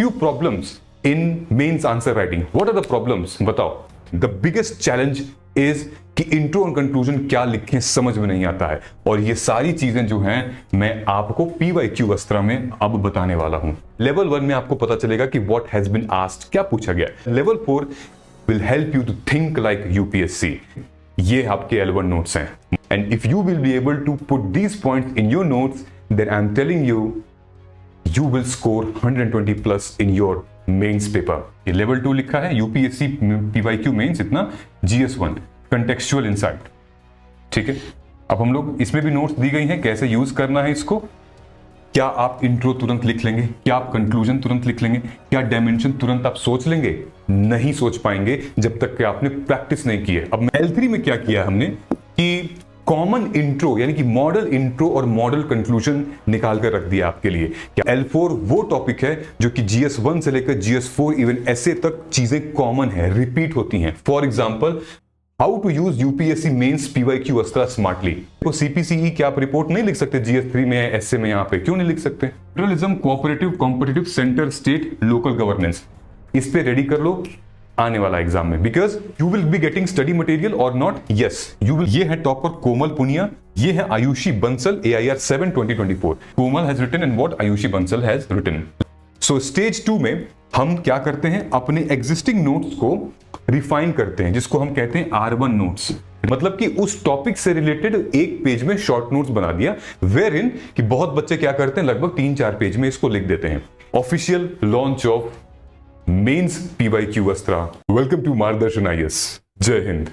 few problems in mains answer writing. What are the problems? बताओ. The biggest challenge is कि intro और conclusion क्या लिखें समझ में नहीं आता है, और ये सारी चीजें जो हैं मैं आपको PYQ अस्त्रा में अब बताने वाला हूं. लेवल 1 में आपको पता चलेगा कि what has been asked, क्या पूछा गया. Level 4 will help you to think like UPSC. ये आपके L1 नोट्स हैं. And if you will be able to put these points in your notes, then I'm telling you, you will score 120 plus in your mains paper. ये level 2 लिखा है UPSC PYQ mains, इतना GS1 contextual insight. ठीक है, अब हम लोग इसमें भी नोट्स दी गई हैं कैसे यूज करना है इसको. क्या आप इंट्रो तुरंत लिख लेंगे? क्या आप कंक्लूजन तुरंत लिख लेंगे? क्या डायमेंशन तुरंत आप सोच लेंगे? नहीं सोच पाएंगे जब तक कि आपने प्रैक्टिस नहीं की है. अब L3 में क्या किया हमने कि कॉमन इंट्रो यानी कि मॉडल इंट्रो और मॉडल कंक्लूजन निकाल कर रख दिया आपके लिए. क्या L4 वो टॉपिक है जो कि GS1 से लेकर GS4 इवन ऐसे तक चीजें कॉमन है, रिपीट होती हैं. For example, how to use UPSC mains PYQ Astra smartly. तो CPCE क्या आप रिपोर्ट नहीं लिख सकते GS3 में, ऐसे में यहां पे क्यों नहीं लिख सकते? Federalism, cooperative, competitive, centre, state, local governance, इस पे रेडी कर लो आने वाला एग्जाम में. Because you will be getting study material और नॉट. Yes, you will. ये है टॉपर कोमल पुनिया, ये है Ayushi Bansal, AIR 7 2024. Komal has written and what Ayushi Bansal has written. So stage 2 में हम क्या करते हैं, अपने एग्जिस्टिंग नोट्स को रिफाइन करते हैं, जिसको हम कहते हैं R1 नोट्स. मतलब कि उस टॉपिक से रिलेटेड एक पेज में शॉर्ट नोट्स बना दिया, वेयर इन कि बहुत बच्चे क्या करते हैं, लगभग 3-4 पेज में इसको लिख देते हैं. Official launch of mains PYQ Astra. Welcome to Margdarshan IAS. Jai Hind.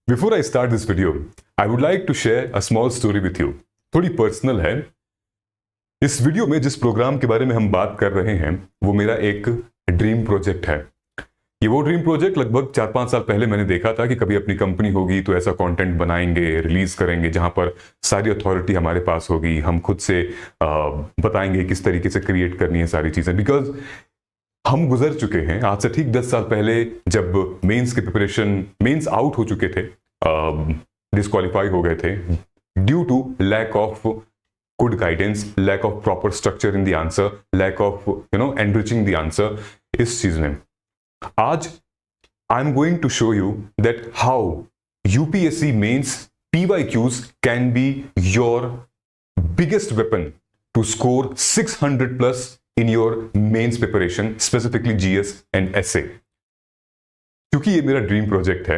Before I start this video, I would like to share a small story with you. थोड़ी पर्सनल है. इस वीडियो में जिस प्रोग्राम के बारे में हम बात कर रहे हैं वो मेरा एक ड्रीम प्रोजेक्ट है. ये वो ड्रीम प्रोजेक्ट लगभग 4-5 साल पहले मैंने देखा था कि कभी अपनी कंपनी होगी तो ऐसा कंटेंट बनाएंगे, रिलीज करेंगे जहां पर सारी अथॉरिटी हमारे पास होगी, हम खुद से बताएंगे किस तरीके से क्रिएट करनी है सारी चीजें. बिकॉज हम गुजर चुके हैं आज से ठीक 10 साल पहले, जब मेंस की प्रिपरेशन, मेंस आउट हो चुके थे, डिस्क्वालीफाई हो गए थे due to lack of good guidance, lack of proper structure in the answer, lack of enriching the answer. इस चीज में आज I am going to show you that how UPSC mains PYQs can be your biggest weapon to score 600 plus in your mains preparation, specifically GS and SA. क्योंकि ये मेरा dream project है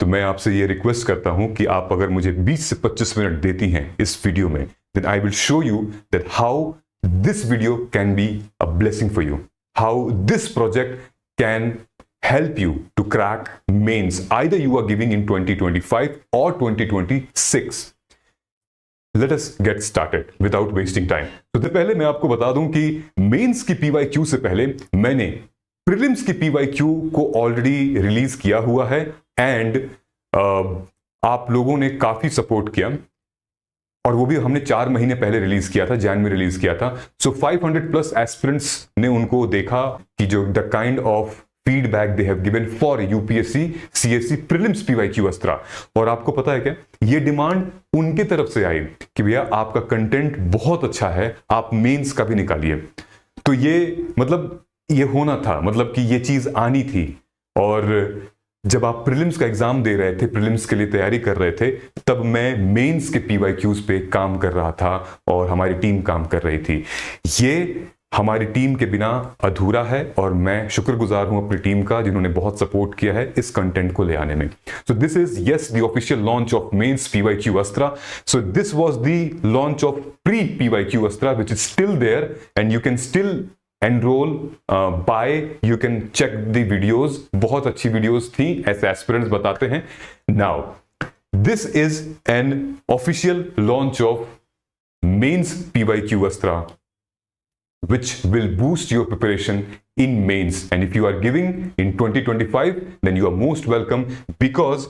तो मैं आपसे ये रिक्वेस्ट करता हूं कि आप अगर मुझे 20 से 25 मिनट देती हैं इस वीडियो में, then I will show you that how this video can be a blessing for you, how this project can help you to crack mains either you are giving in 2025 or 2026. Let us get started without wasting time. तो पहले मैं आपको बता दूं कि mains की PYQ से पहले मैंने प्रीलिम्स की PYQ को ऑलरेडी रिलीज किया हुआ है एंड आप लोगों ने काफी सपोर्ट किया, और वो भी हमने 4 महीने पहले रिलीज किया था, जैन में रिलीज किया था. सो 500 प्लस एस्पिरेंट्स ने उनको देखा कि जो the kind of feedback they have given for UPSC CSC prelims PYQ अस्त्रा. और आपको पता है क्या, ये डिमांड उनके तरफ से आई कि भैया आपका कंटेंट बहुत अच्छा है, आप मेंस का भी निकालिए. तो ये मतलब ये होना था, मतलब कि ये चीज आनी थी. और जब आप प्रीलिम्स का एग्जाम दे रहे थे, प्रीलिम्स के लिए तैयारी कर रहे थे, तब मैं मेंस के PYQs पे काम कर रहा था और हमारी टीम काम कर रही थी. ये हमारी टीम के बिना अधूरा है और मैं शुक्रगुजार हूं अपनी टीम का जिन्होंने बहुत सपोर्ट किया है इस कंटेंट को ले आने में. So this is yes the official launch of mains PYQ Astra. So this was the launch of pre PYQ Astra which is still there and you can still enrol by, you can check the videos. बहुत अच्छी videos थी, ऐसे aspirants बताते हैं. Now this is an official launch of mains PYQ Astra which will boost your preparation in mains. And if you are giving in 2025, then you are most welcome, because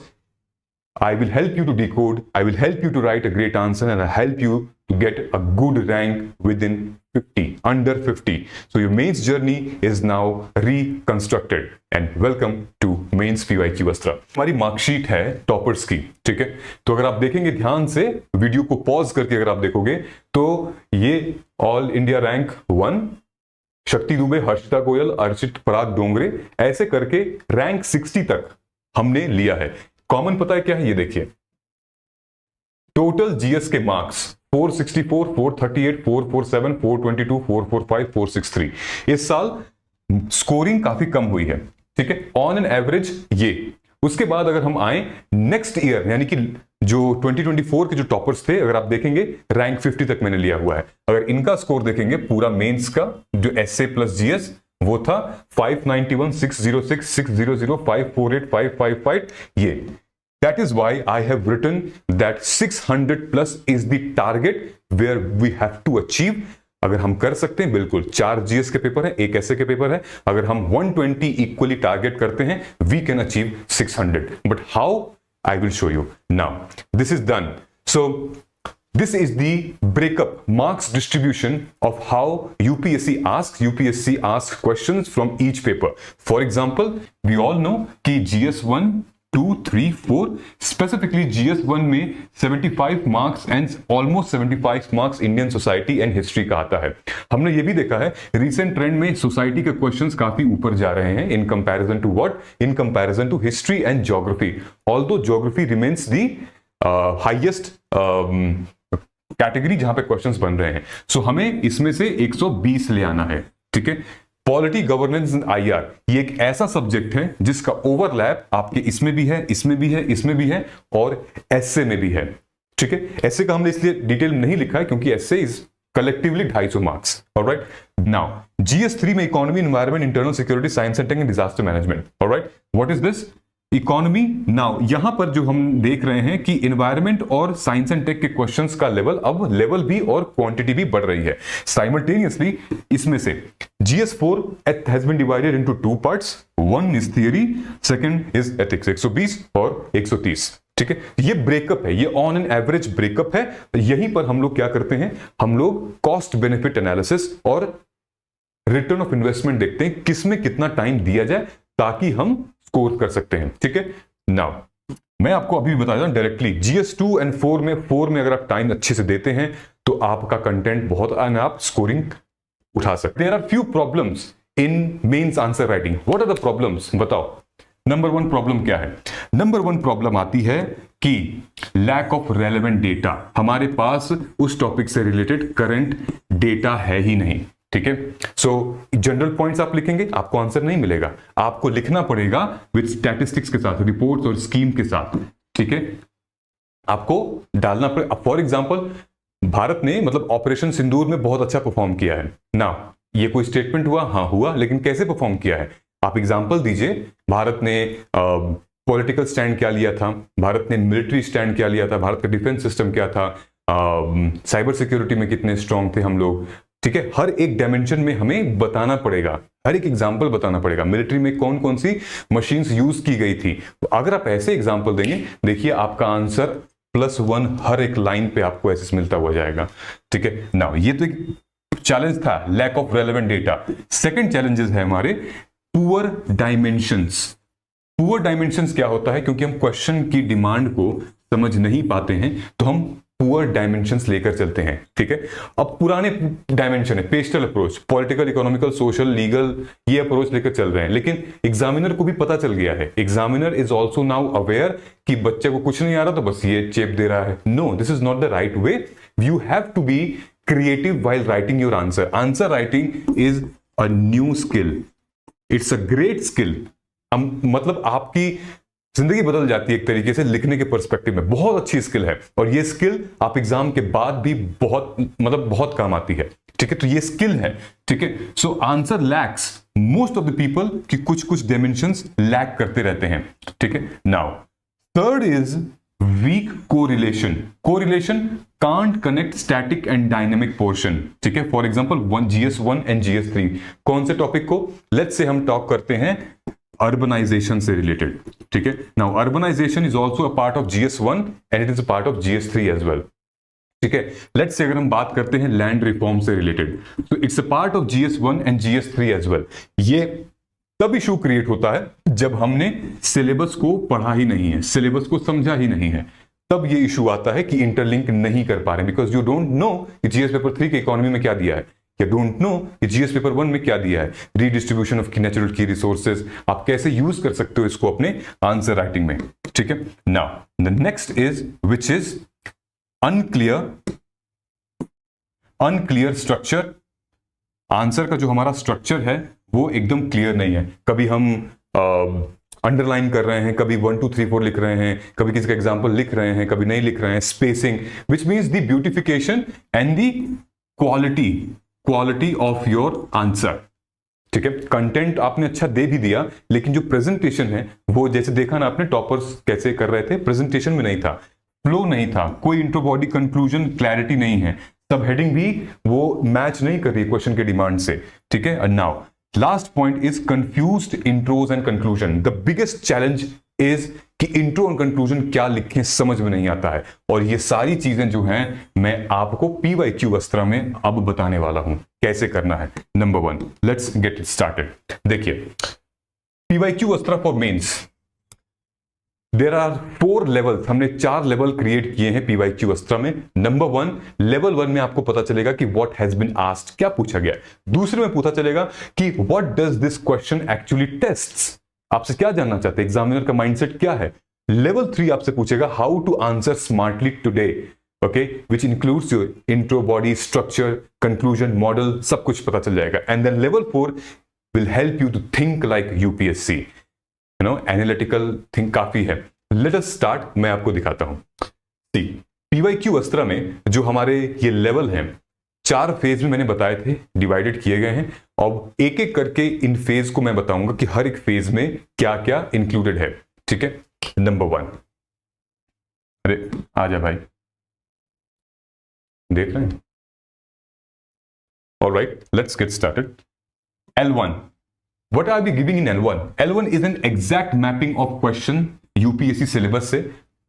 I will help you to decode, I will help you to write a great answer, and I'll help you to get a good rank within 50, under 50. So your mains journey is now reconstructed. And welcome to mains PYQ अस्त्रा. हमारी marksheet है toppers की, ठीक है. तो अगर आप देखेंगे ध्यान से, वीडियो को पॉज करके अगर आप देखोगे तो ये ऑल इंडिया रैंक 1, शक्ति दुबे, हर्षिता गोयल, अर्चित पराग डोंगरे, ऐसे करके रैंक 60 तक हमने लिया है। कॉमन पता है क्या है, ये देखिए टोटल जीएस के मार्क्स 464, 438, 447, 422, 445, 463। इस साल स्कोरिंग काफी कम हुई है, ठीक है, ऑन एन एवरेज ये। उसके बाद अगर हम आए नेक्स्ट ईयर, यानी कि जो 2024 के जो टॉपर्स थे, अगर आप देखेंगे रैंक 50 तक मैंने लिया हुआ है। अगर इनका स्कोर देखेंगे पूरा मेंस का जो एसए प्लस जीएस, वो था 591, 606, 600, 548, 555 ये। That is why I have written that 600 plus is the target where we have to achieve। अगर हम कर सकते हैं, बिल्कुल 4 जीएस के पेपर है, एक ऐसे के पेपर है, अगर हम 120 इक्वली टारगेट करते हैं, we can achieve 600। But how? I will show you now। This is done। So this is the breakup marks distribution of how UPSC asks questions from each paper। For example, we all know कि GS1 2, 3, 4, specifically GS1 में 75 marks and almost 75 marks Indian society and history का आता है। हमने ये भी देखा है रीसेंट ट्रेंड में सोसाइटी के क्वेश्चंस काफी ऊपर जा रहे हैं in comparison to what, in comparison to history and geography. Although geography remains the highest category जहां पे क्वेश्चंस बन रहे हैं। सो हमें इसमें से 120 ले आना है, ठीक है। पॉलिटी, गवर्नेंस एंड आईआर, ये एक ऐसा सब्जेक्ट है जिसका ओवरलैप आपके इसमें भी है, इसमें भी है, इसमें भी है और एसए में भी है, ठीक है। एसए का हमने इसलिए डिटेल नहीं लिखा है क्योंकि SA is collectively 250 marks. Alright, now जीएस3 में economy, environment, internal security, science and tech and disaster management. Alright, what is this? Economy. Now यहां पर जो हम देख रहे हैं कि एनवायरमेंट और साइंस एंड टेक के क्वेश्चंस का लेवल, अब लेवल भी और क्वांटिटी भी बढ़ रही है साइमल्टेनियसली। इसमें से GS4 has been divided into 2 parts, one is theory, second is ethics, 120 और 130, ठीक है। ये ब्रेकअप है, ये ऑन एन एवरेज ब्रेकअप है। यहीं पर हम लोग क्या करते हैं, हम लोग कॉस्ट बेनिफिट एनालिसिस और रिटर्न ऑफ इन्वेस्टमेंट देखते हैं, किसमें कितना टाइम दिया जाए ताकि हम स्कोर कर सकते हैं, ठीक है। नाउ मैं आपको अभी बता दूं डायरेक्टली, GS2 एंड 4 में अगर आप टाइम अच्छे से देते हैं तो आपका कंटेंट बहुत, आप स्कोरिंग उठा सकते हैं। There are few problems in mains answer writing. What are the problems, बताओ। नंबर 1 प्रॉब्लम क्या है? नंबर 1 प्रॉब्लम आती है कि लैक ऑफ रेलेवेंट डेटा। हमारे पास उस टॉपिक से रिलेटेड करंट डेटा है ही नहीं, ठीक है। सो जनरल पॉइंट्स आप लिखेंगे, आपको आंसर नहीं मिलेगा, आपको लिखना पड़ेगा विद स्टैटिस्टिक्स के साथ, रिपोर्ट्स और स्कीम के साथ, ठीक है। आपको डालना पड़ेगा। फॉर एग्जांपल, भारत ने मतलब ऑपरेशन सिंदूर में बहुत अच्छा परफॉर्म किया है ना, ये कोई स्टेटमेंट हुआ? हाँ हुआ, लेकिन कैसे परफॉर्म किया है? आप एग्जांपल दीजिए। भारत ने पॉलिटिकल स्टैंड क्या लिया था, भारत ने मिलिट्री स्टैंड क्या लिया था, भारत का डिफेंस सिस्टम क्या था, साइबर सिक्योरिटी में कितने स्ट्रांग थे हम लोग, ठीक है। हर एक डायमेंशन में हमें बताना पड़ेगा, हर एक एग्जांपल बताना पड़ेगा। मिलिट्री में कौन कौन सी मशीन्स यूज की गई थी। अगर आप ऐसे एग्जांपल देंगे, देखिए आपका आंसर +1 हर एक लाइन पे आपको ऐसे मिलता हुआ जाएगा, ठीक है। नाउ ये तो एक चैलेंज था, lack of relevant data. Second challenges है हमारे पुअर डायमेंशंस। पुअर डायमेंशंस क्या होता है? क्योंकि हम क्वेश्चन की डिमांड को समझ नहीं पाते हैं तो हम पुअर डायमेंशंस लेकर चलते हैं, ठीक है। अब पुराने डायमेंशन है, pastel approach, political, economical, social, legal, ये अप्रोच लेकर चल रहे हैं। लेकिन एग्जामिनर को भी पता चल गया है, examiner is also now aware कि बच्चे को कुछ नहीं आ रहा तो बस ये चेप दे रहा है। No, this is not the right way. You have to be creative while writing your answer। Answer writing is a new skill. It's a great skill। मतलब आपकी जिंदगी बदल जाती है एक तरीके से लिखने के पर्सपेक्टिव में। बहुत अच्छी स्किल है और ये स्किल आप एग्जाम के बाद भी बहुत काम आती है, ठीक है। तो ये स्किल है, ठीक है। So answer lakhs most of the people कि कुछ डायमेंशंस लैक करते रहते हैं, ठीक है। Now third is weak correlation. Correlation can't connect static and dynamic portion, ठीक है। For example GS1 and GS3 कौन से टॉपिक को, लेट्स से हम टॉक करते हैं अर्बनाइजेशन से रिलेटेड, ठीक है। Now urbanisation is also a part of GS1 and it is a part of GS3 as well, ठीक है। लेट्स से अगर हम बात करते हैं लैंड रिफॉर्म से रिलेटेड, तो it's a part of GS1 and GS3 as well. ये तब इशू क्रिएट होता है जब हमने सिलेबस को पढ़ा ही नहीं है, सिलेबस को समझा ही नहीं है, तब ये इशू आता है कि इंटरलिंक नहीं कर पा रहे, बिकॉज यू डोंट नो कि GS पेपर 3 के इकोनॉमी में क्या दिया है। या डोंट नो कि जीएस पेपर 1 में क्या दिया है, रीडिस्ट्रीब्यूशन ऑफ नेचुरल की रिसोर्सेज, आप कैसे यूज कर सकते हो इसको अपने आंसर राइटिंग में। ठीक है, now the next is which is unclear structure. Answer का जो हमारा स्ट्रक्चर है वो एकदम क्लियर नहीं है। कभी हम अंडरलाइन कर रहे हैं, कभी 1 2 3 4 लिख रहे हैं, कभी किसी का एग्जांपल लिख रहे हैं, कभी नहीं लिख रहे हैं। Spacing which means the beautification and the quality of your answer. ठीक है, कंटेंट आपने अच्छा दे भी दिया, लेकिन जो प्रेजेंटेशन है वो जैसे देखा ना आपने टॉपर्स कैसे कर रहे थे, प्रेजेंटेशन में नहीं था, फ्लो नहीं था, कोई इंट्रो बॉडी कंक्लूजन क्लैरिटी नहीं है, सब हेडिंग भी वो मैच नहीं कर रही क्वेश्चन के डिमांड से। ठीक है, and now last point is confused intros and conclusion. The biggest challenge is कि इंट्रो और कंक्लूजन क्या लिखें समझ में नहीं आता है, और ये सारी चीजें जो हैं मैं आपको PYQ अस्त्रा में अब बताने वाला हूं कैसे करना है। Number 1, let's get it started. देखिए, PYQ अस्त्रा for mains, there are 4 levels, हमने 4 लेवल क्रिएट किए हैं PYQ अस्त्रा में। नंबर 1, लेवल 1 में आपको पता चलेगा कि व्हाट हैज बीन आस्क्ड, क्या पूछा गया। दूसरे में पता चलेगा कि what does this question actually tests, आपसे क्या जानना चाहते हैं, एग्जामिनर का माइंडसेट क्या है। लेवल 3 आपसे पूछेगा how to answer smartly today, okay, which includes your intro, body, structure, conclusion, model, सब कुछ पता चल जाएगा। And then level 4 will help you to think like UPSC, you know, analytical think काफी है। लेट अस स्टार्ट, मैं आपको दिखाता हूं। सी, PYQ अस्त्रा में जो हमारे ये लेवल हैं 4 फेज में मैंने बताए थे, डिवाइडेड किए गए हैं। अब एक एक करके इन फेज को मैं बताऊंगा कि हर एक फेज में क्या क्या इंक्लूडेड है। ठीक है, नंबर 1, अरे आजा भाई, देख रहे हैं। Alright, let's get started. L1, what are we giving in L1? L1 is an exact mapping of question UPSC syllabus से,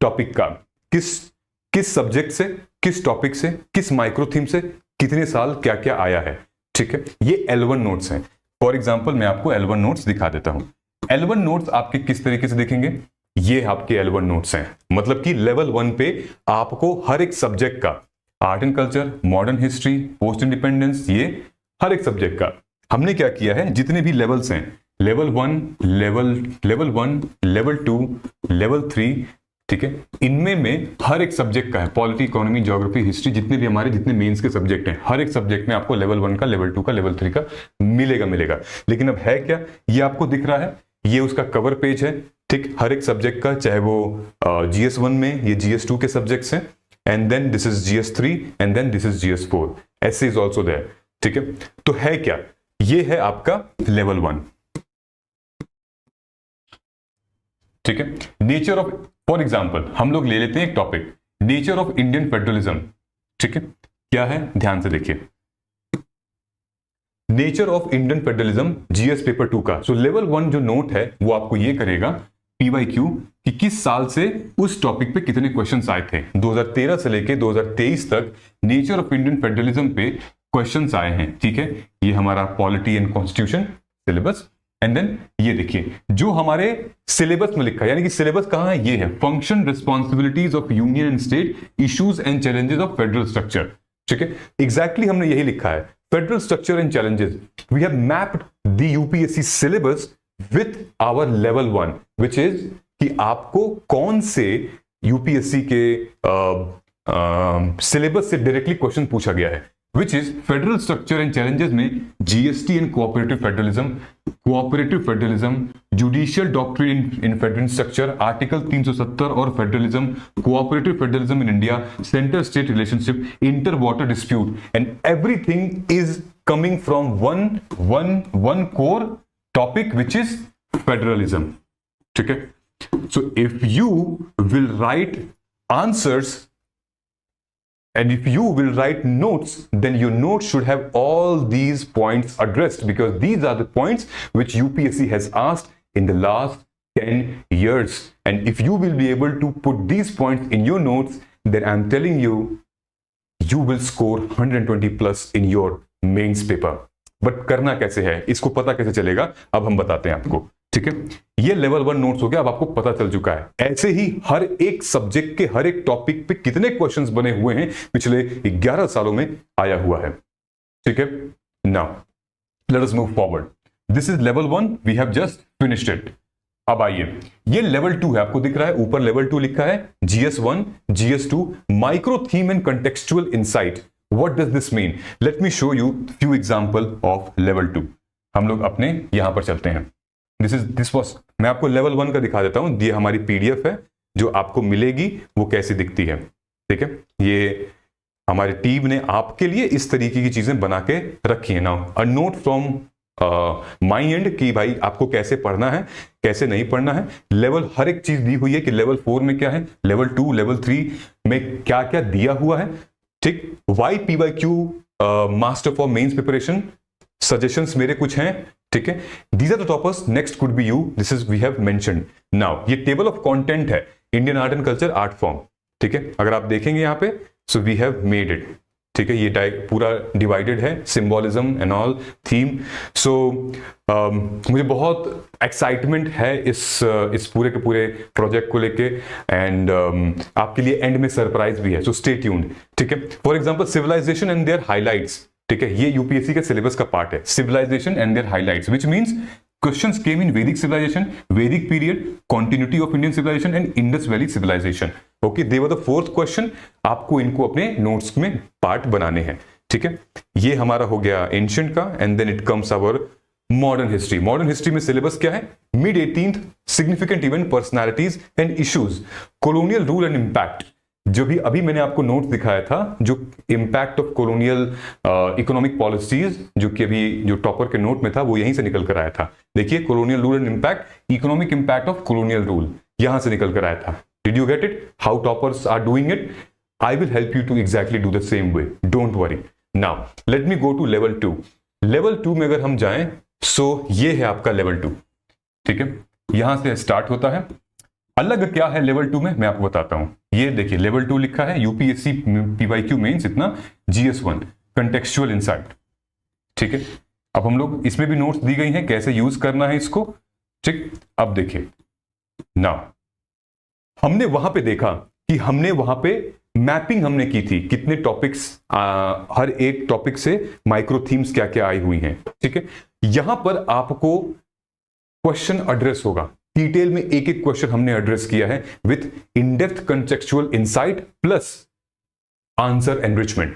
टॉपिक का, किस सब्जेक्ट से, किस टॉपिक से, किस माइक्रो थीम से, कितने साल क्या क्या आया है। ठीक है, ये L1 नोट्स हैं। फॉर एग्जांपल मैं आपको L1 नोट्स दिखा देता हूं। L1 नोट्स आपके किस तरीके से देखेंगे, ये आपके L1 नोट्स हैं, मतलब कि लेवल 1 पे आपको हर एक सब्जेक्ट का, art and culture, modern history, post independence, ये हर एक सब्जेक्ट का हमने क्या किया है, जितने भी लेवल्स हैं, लेवल 1, लेवल 1, लेवल 2, लेवल 3, ठीक है, इनमें में हर एक सब्जेक्ट का है, पॉलिटी, इकोनॉमी, ज्योग्राफी, हिस्ट्री, जितने मेंस के सब्जेक्ट हैं, हर एक सब्जेक्ट में आपको लेवल 1 का, लेवल 2 का, लेवल 3 का मिलेगा। लेकिन अब है क्या, ये आपको दिख रहा है, ये उसका कवर पेज है। ठीक, हर एक सब्जेक्ट का, चाहे वो GS1 में, ये GS2 के सब्जेक्ट्स हैं, and then this is GS3 and then this is GS4, ऐसे इज ऑल्सो देयर। ठीक है, तो है क्या, ये है आपका लेवल 1। ठीक है, नेचर ऑफ, फॉर एग्जांपल हम लोग ले लेते हैं एक topic, nature of Indian federalism. ठीक है, क्या है, ध्यान से देखिए, nature of Indian federalism, GS paper 2 का। सो लेवल 1 जो नोट है वो आपको ये करेगा PYQ कि किस साल से उस टॉपिक पे कितने क्वेश्चंस आए थे। 2013 से लेके 2023 तक नेचर ऑफ इंडियन फेडरलिज्म पे क्वेश्चंस आए हैं। ठीक है, ये हमारा polity and constitution syllabus, and then ये देखिए जो हमारे सिलेबस में लिखा है, यानी कि सिलेबस कहां है, ये है function, responsibilities of union and state, issues and challenges of federal structure. ठीक है, एग्जैक्टली हमने यही लिखा है, federal structure and challenges. We have mapped the UPSC syllabus with our level 1, which is कि आपको कौन से UPSC के सिलेबस से डायरेक्टली क्वेश्चन पूछा गया है, which is federal structure and challenges में GST and cooperative federalism, judicial doctrine in federal structure, article 370 और federalism, cooperative federalism in India, centre state relationship, inter water dispute, and everything is coming from one core topic which is federalism. ठीक है, so if you will write answers and if you will write notes, then your notes should have all these points addressed, because these are the points which UPSC has asked in the last 10 years. And if you will be able to put these points in your notes, then I'm telling you, you will score 120 plus in your mains paper. But करना कैसे है, इसको पता कैसे चलेगा, अब हम बताते हैं आपको। ठीक है, ये लेवल 1 नोट्स हो गया, अब आपको पता चल चुका है। ऐसे ही हर एक सब्जेक्ट के हर एक टॉपिक पे कितने क्वेश्चंस बने हुए हैं पिछले 11 सालों में आया हुआ है। ठीक है, now let us move forward. This is level 1, we have just finished it. अब आइए, ये लेवल 2 है, आपको दिख रहा है ऊपर लेवल 2 लिखा है, GS1, GS2, micro theme and contextual insight. What does this mean? Let me show you few example of level 2. हम लोग अपने यहां पर चलते हैं. दिस वाज, मैं आपको लेवल 1 का दिखा देता हूं. ये हमारी PDF है जो आपको मिलेगी, वो कैसी दिखती है. ठीक है, ये हमारी टीम ने आपके लिए इस तरीके की चीजें बना के रखी है. Now a note from my and कि भाई आपको कैसे पढ़ना है, कैसे नहीं पढ़ना है. लेवल हर एक चीज दी हुई है कि लेवल 4 में क्या है, लेवल 2, लेवल 3 में क्या क्या दिया हुआ है. ठीक, why PYQ master for mains preparation, suggestions मेरे कुछ हैं. ठीक है, these are the toppers, next could be you, this is we have mentioned. Now ये टेबल ऑफ कंटेंट है, Indian art and culture art form. ठीक है, अगर आप देखेंगे यहां पे, so we have made it. ठीक है, ये पूरा डिवाइडेड है, symbolism and all, theme. So मुझे बहुत एक्साइटमेंट है इस पूरे के पूरे प्रोजेक्ट को लेके, एंड आपके लिए एंड में सरप्राइज भी है, सो स्टे ट्यून्ड. ठीक है, for example civilization and their highlights. ठीक है, ये यूपीएससी के सिलेबस का पार्ट है, civilization and their highlights, which means questions came in Vedic civilization, Vedic period, continuity of Indian civilization and Indus Valley civilization. Okay, they were the 4th question. आपको इनको अपने notes में part बनाने हैं. ठीक है, ये हमारा हो गया एंशिएंट का, and then it comes our modern history. Modern history में सिलेबस क्या है? Mid 18th, significant event, personalities and issues, colonial rule and impact. जो भी अभी मैंने आपको नोट दिखाया था, जो impact of colonial economic policies, जो कि अभी जो टॉपर के नोट में था, वो यहीं से निकल कर आया था. देखिए, colonial rule and impact, economic impact of colonial rule, यहां से निकल कर आया था. Did you get it? How toppers are doing it? I will help you to exactly do the same way, don't worry. Now let me go to level 2. Level 2 में अगर हम जाएं, सो ये है आपका लेवल 2. ठीक है, यहां से स्टार्ट होता है. अलग क्या है लेवल 2 में, मैं आपको बताता हूं. ये देखिए, लेवल 2 लिखा है यूपीएससी PYQ मेंस इतना, GS1 कंटेक्चुअल इनसाइट. ठीक है, अब हम लोग इसमें भी नोट्स दी गई हैं कैसे यूज करना है इसको. ठीक, अब देखिए, नाउ हमने वहां पे देखा कि हमने वहां पे मैपिंग हमने की थी, कितने टॉपिक्स, हर एक टॉपिक से माइक्रो थीम्स क्या क्या आई हुई हैं. ठीक है, यहां पर आपको क्वेश्चन एड्रेस होगा, डिटेल में एक एक क्वेश्चन हमने एड्रेस किया है, with in depth contextual insight plus answer enrichment,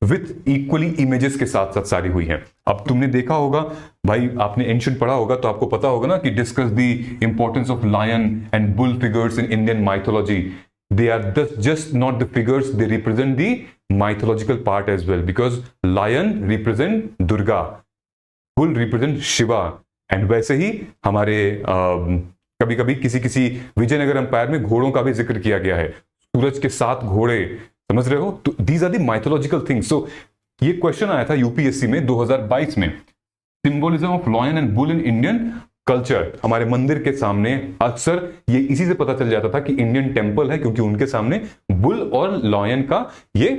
with equally images के साथ साथ सारी हुई हैं. अब तुमने देखा होगा भाई, आपने एंशिएंट पढ़ा होगा तो आपको पता होगा ना कि discuss the importance of lion and bull figures in Indian mythology. They are just not the figures, they represent the mythological part as well, because lion represent Durga, bull represent Shiva, and वैसे ही हमारे कभी कभी किसी किसी Vijayanagar empire में घोड़ों का भी जिक्र किया गया है, सूरज के 7 घोड़े, समझ रहे हो. तो these are the mythological things. So ये क्वेश्चन आया था यूपीएससी में 2022 में, symbolism of lion and bull in Indian culture. हमारे मंदिर के सामने अक्सर ये इसी से पता चल जाता था कि इंडियन टेंपल है, क्योंकि उनके सामने बुल और लॉयन का ये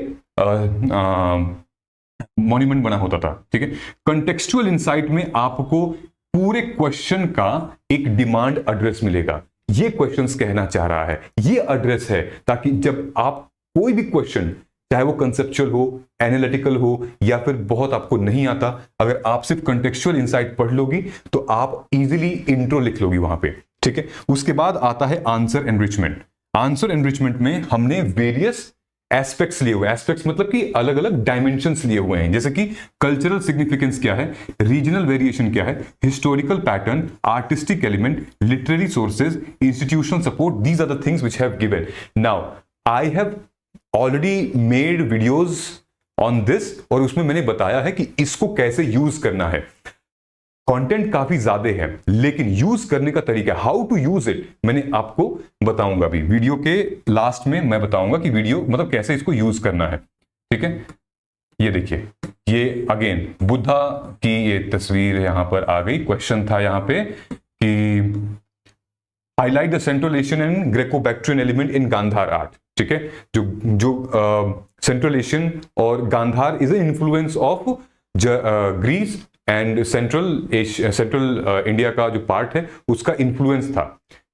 मॉन्यूमेंट बना होता था. ठीक है, कंटेक्चुअल इनसाइट में आपको पूरे क्वेश्चन का एक डिमांड एड्रेस मिलेगा. ये क्वेश्चंस कहना चाह रहा है, ये एड्रेस है, ताकि जब आप कोई भी क्वेश्चन, चाहे वो कंसेप्चुअल हो, एनालिटिकल हो, या फिर बहुत आपको नहीं आता, अगर आप सिर्फ कंटेक्चुअल इनसाइट पढ़ लोगी तो आप इजीली इंट्रो लिख लोगी वहां पे. ठीक है, उसके बाद आता है आंसर एनरिचमेंट. आंसर एनरिचमेंट में हमने वेरियस एस्पेक्ट्स लिए हुए, एस्पेक्ट्स मतलब कि अलग अलग डायमेंशंस लिए हुए हैं, जैसे कि कल्चरल सिग्निफिकेंस क्या है, रीजनल वेरिएशन क्या है, historical pattern, artistic element, literary sources, institutional support. These are the things which have given. Now I have already made videos on this, और उसमें मैंने बताया है कि इसको कैसे यूज करना है. कंटेंट काफी ज्यादा है, लेकिन यूज करने का तरीका, हाउ टू यूज इट, मैंने आपको बताऊंगा. अभी वीडियो के लास्ट में मैं बताऊंगा कि वीडियो मतलब कैसे इसको यूज करना है. ठीक है, ये देखिए, ये अगेन बुद्धा की ये तस्वीर यहां पर आ गई. क्वेश्चन था यहां पे कि highlight the central Asian and Greco Bactrian element in Gandhara art. ठीक है, जो सेंट्रल एशियन और Gandhara is an influence of Greece and central India का जो पार्ट है उसका इन्फ्लुएंस था.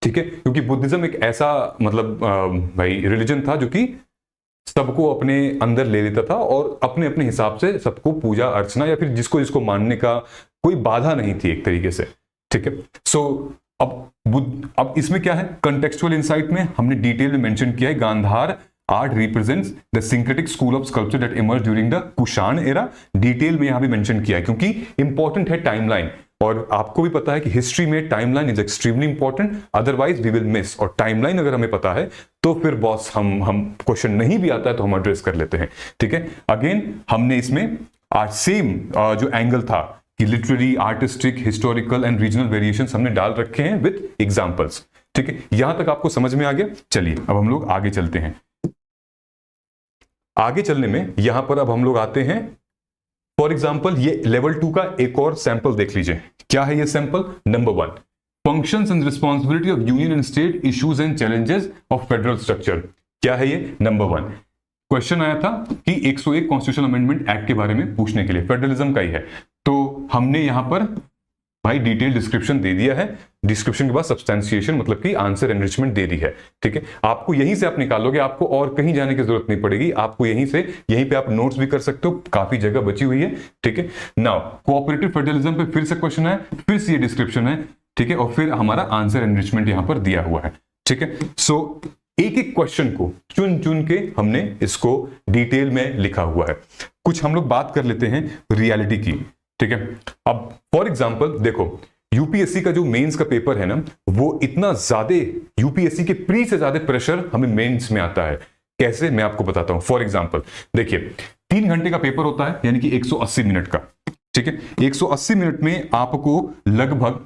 ठीक है, क्योंकि बुद्धिज्म एक ऐसा मतलब भाई रिलीजन था जो कि सबको अपने अंदर ले लेता था और अपने अपने हिसाब से सबको पूजा अर्चना या फिर जिसको जिसको मानने का कोई बाधा नहीं थी एक तरीके से, ठीक है। सो अब इसमें क्या है, कंटेक्चुअल इंसाइट में हमने डिटेल में मेंशन किया है, Gandhara art represents the syncretic school of sculpture that emerge during the Kushan era. Detail में यहां भी मेंशन किया है क्योंकि इंपॉर्टेंट है टाइमलाइन, और आपको भी पता है कि हिस्ट्री में timeline is extremely important, otherwise we will miss. और टाइमलाइन अगर हमें पता है तो फिर बॉस हम क्वेश्चन नहीं भी आता है तो हम एड्रेस कर लेते हैं, ठीक है। अगेन हमने इसमें सेम जो एंगल था कि literary, artistic, historical and regional variations हमने डाल रखे हैं विद एग्जांपल्स, ठीक है। यहां तक आपको समझ में आ गया। चलिए अब हम लोग आगे चलते हैं। आगे चलने में यहां पर अब हम लोग आते हैं, फॉर एग्जाम्पल ये लेवल 2 का एक और सैंपल देख लीजिए। क्या है ये sample? Number 1, functions and responsibility of union and state issues and challenges of federal structure. क्या है ये? नंबर 1 क्वेश्चन आया था कि 101 कॉन्स्टिट्यूशन अमेंडमेंट एक्ट के बारे में पूछने के लिए, फेडरलिज्म का ही है। तो हमने यहां पर भाई डिटेल डिस्क्रिप्शन दे दिया है, डिस्क्रिप्शन के बाद सब्सटेंशिएशन मतलब कि आंसर एनरिचमेंट दे दी है, ठीक है। आपको यहीं से आप निकालोगे, आपको और कहीं जाने की जरूरत नहीं पड़ेगी, आपको यहीं से, यहीं पे आप नोट्स भी कर सकते हो, काफी जगह बची हुई है, ठीक है। नाउ कोऑपरेटिव फेडरलिज्म पे फिर से क्वेश्चन है, फिर से ये डिस्क्रिप्शन है, ठीक है, और फिर हमारा आंसर एनरिचमेंट यहां पर दिया हुआ है, ठीक है। सो एक एक क्वेश्चन को चुन चुन के हमने इसको डिटेल में लिखा हुआ है। कुछ हम लोग बात कर लेते हैं रियलिटी की, ठीक है। अब फॉर एग्जांपल देखो, यूपीएससी का जो मेंस का पेपर है ना, वो इतना ज्यादा, यूपीएससी के प्री से ज्यादा प्रेशर हमें मेंस में आता है। कैसे, मैं आपको बताता हूं। फॉर एग्जांपल देखिए, 3 घंटे का पेपर होता है, यानी कि 180 मिनट का, ठीक है। 180 मिनट में आपको लगभग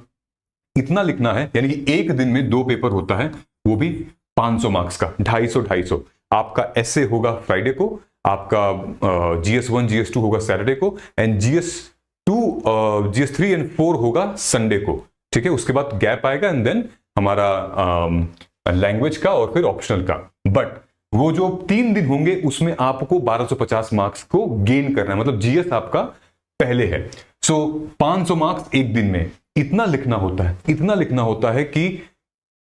इतना लिखना है, यानी कि एक दिन में 2 पेपर होता है, वो भी 500 मार्क्स का, 250 आपका एसए होगा फ्राइडे को, आपका GS1 GS2 होगा सैटरडे को, एंड GS2 GS3 एंड 4 होगा संडे को, ठीक है। उसके बाद गैप आएगा एंड देन हमारा लैंग्वेज का और फिर ऑप्शनल का। बट वो जो 3 दिन होंगे उसमें आपको 1250 मार्क्स को गेन करना है, मतलब जीएस आपका पहले है। सो 500 मार्क्स एक दिन में, इतना लिखना होता है, इतना लिखना होता है कि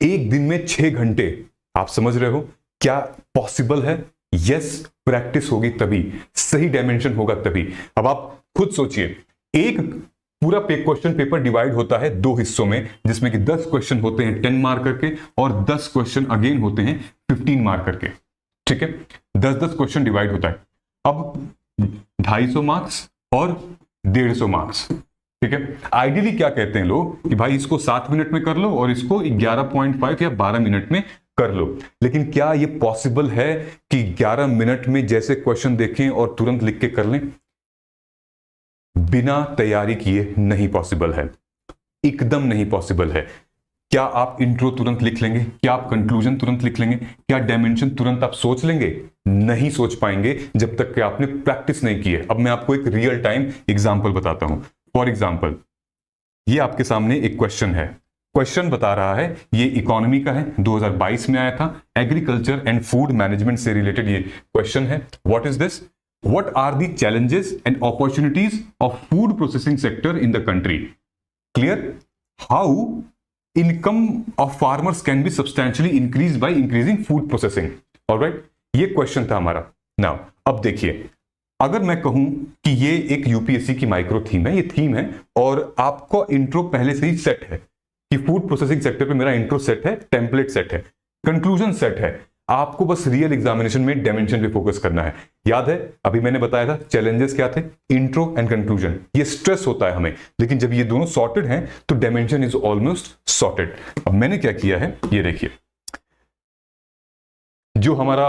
एक दिन में 6 घंटे। आप समझ रहे हो क्या पॉसिबल है? यस, प्रैक्टिस होगी तभी, सही डायमेंशन होगा तभी। अब आप खुद सोचिए, एक पूरा क्वेश्चन पेपर डिवाइड होता है 2 हिस्सों में, जिसमें कि 10 क्वेश्चन होते हैं 10 मार्क करके, और 10 क्वेश्चन अगेन होते हैं 15 मार्क करके, ठीक है। 10-10 क्वेश्चन डिवाइड होता है। अब 250 मार्क्स और 150 मार्क्स, ठीक है। आइडियली क्या कहते हैं लोग कि भाई इसको 7 मिनट में कर लो और इसको 11.5 या 12 मिनट में कर लो। लेकिन क्या ये पॉसिबल है कि 11 मिनट में जैसे क्वेश्चन देखें और तुरंत लिख के कर लें? बिना तैयारी किए नहीं पॉसिबल है, एकदम नहीं पॉसिबल है। क्या आप इंट्रो तुरंत लिख लेंगे? क्या आप कंक्लूजन तुरंत लिख लेंगे? क्या डायमेंशन तुरंत आप सोच लेंगे? नहीं सोच पाएंगे जब तक कि आपने प्रैक्टिस नहीं की है। अब मैं आपको एक रियल टाइम एग्जांपल बताता हूं। फॉर एग्जांपल, ये आपके सामने एक क्वेश्चन है। क्वेश्चन बता रहा है, ये इकोनॉमी का है, 2022 में आया था, एग्रीकल्चर एंड फूड मैनेजमेंट से रिलेटेड ये क्वेश्चन है। What is this? What are the challenges and opportunities of food processing sector in the country? Clear? How income of farmers can be substantially increased by increasing food processing? Alright? ये question था हमारा। Now, अब देखिए, अगर मैं कहूं कि ये एक यूपीएससी की माइक्रो थीम है, ये थीम है और आपको इंट्रो पहले से ही सेट है कि फूड प्रोसेसिंग सेक्टर पे मेरा इंट्रो सेट है, टेम्पलेट सेट है, कंक्लूजन सेट है, आपको बस रियल एग्जामिनेशन में डायमेंशन पे फोकस करना है। याद है अभी मैंने बताया था चैलेंजेस क्या थे? Intro and conclusion. ये स्ट्रेस होता है हमें, लेकिन जब ये दोनों सॉर्टेड हैं तो डायमेंशन इज ऑलमोस्ट सॉर्टेड। अब मैंने क्या किया है, ये देखिए, जो हमारा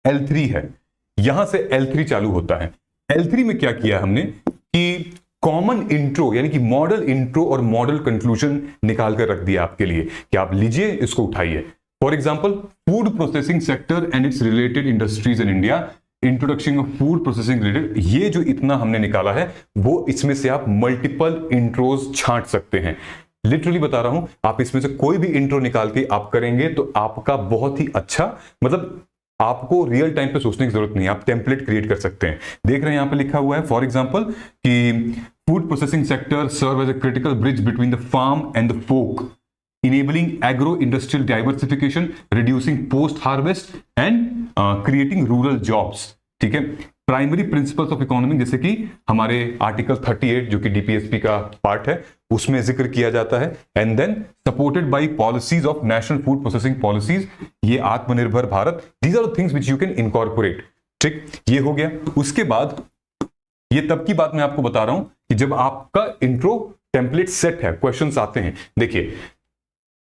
L3 है, यहां से L3 चालू होता है। L3 में क्या किया हमने कि कॉमन इंट्रो यानी कि मॉडल इंट्रो और मॉडल कंक्लूजन निकाल कर रख दिया आपके लिए कि आप लीजिए, इसको उठाइए। For example, food processing sector and it's related industries in India, introduction of food processing related. ये जो इतना हमने निकाला है, वो इसमें से आप मल्टीपल इंट्रोज छांट सकते हैं। लिटरली बता रहा हूं, आप इसमें से कोई भी इंट्रो निकाल के आप करेंगे तो आपका बहुत ही अच्छा, मतलब आपको रियल टाइम पे सोचने की जरूरत नहीं है, आप टेम्पलेट क्रिएट कर सकते हैं। देख रहे हैं यहां पे लिखा हुआ है फॉर एग्जांपल कि food processing sector serve as a critical bridge between the farm and the fork, enabling agro-industrial diversification, reducing post-harvest and creating rural jobs. ठीक है, प्राइमरी प्रिंसिपल्स ऑफ इकोनॉमी जैसे कि हमारे आर्टिकल 38 जो कि डीपीएसपी का part है उसमें जिक्र किया जाता है, and then supported by policies of national food processing policies, ये Atmanirbhar Bharat, these are the things which you can incorporate. ठीक, ये हो गया. उसके बाद ये तब की बात मैं आपको बता रहा हूं कि जब आपका इंट्रो टेम्पलेट सेट है, क्वेश्चंस आते हैं. देखिए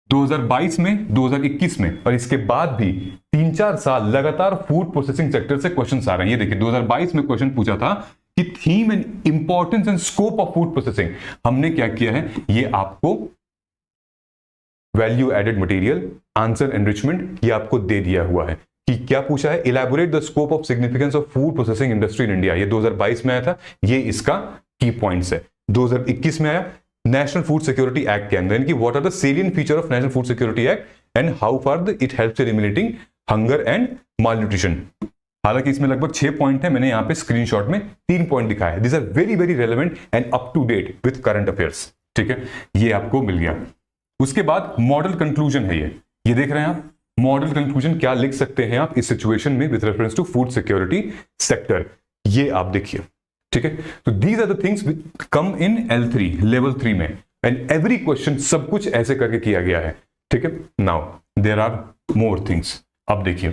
2022 में, 2021 में और इसके बाद भी 3-4 साल लगातार फूड प्रोसेसिंग सेक्टर से क्वेश्चंस आ रहे हैं. ये देखिए 2022 में क्वेश्चन पूछा था कि theme and importance and scope of food processing. हमने क्या किया है, ये आपको value added material, answer enrichment, ये आपको दे दिया हुआ है कि क्या पूछा है. Elaborate the scope of significance of food processing industry in India. ये 2022 में आया था, ये इसका की पॉइंट्स है. 2021 में आया नेशनल फूड सिक्योरिटी एक्ट के अंदर, कि what are the salient feature of national food security act and how far it helps in eliminating hunger and malnutrition. हालांकि इसमें लगभग 6 पॉइंट है, मैंने यहां पे स्क्रीनशॉट में 3 पॉइंट दिखाया है. This are very very relevant and up to date with current affairs. ठीक है, ये आपको मिल गया. उसके बाद मॉडल कंक्लूजन है ये देख रहे हैं आप. मॉडल कंक्लूजन क्या लिख सकते हैं आप इस सिचुएशन में with reference to food security sector, ये आप देखिए. ठीक है, तो these are the things come in L3 level 3 में, एंड एवरी क्वेश्चन सब कुछ ऐसे करके किया गया है. ठीक है, now there are more things. अब देखिए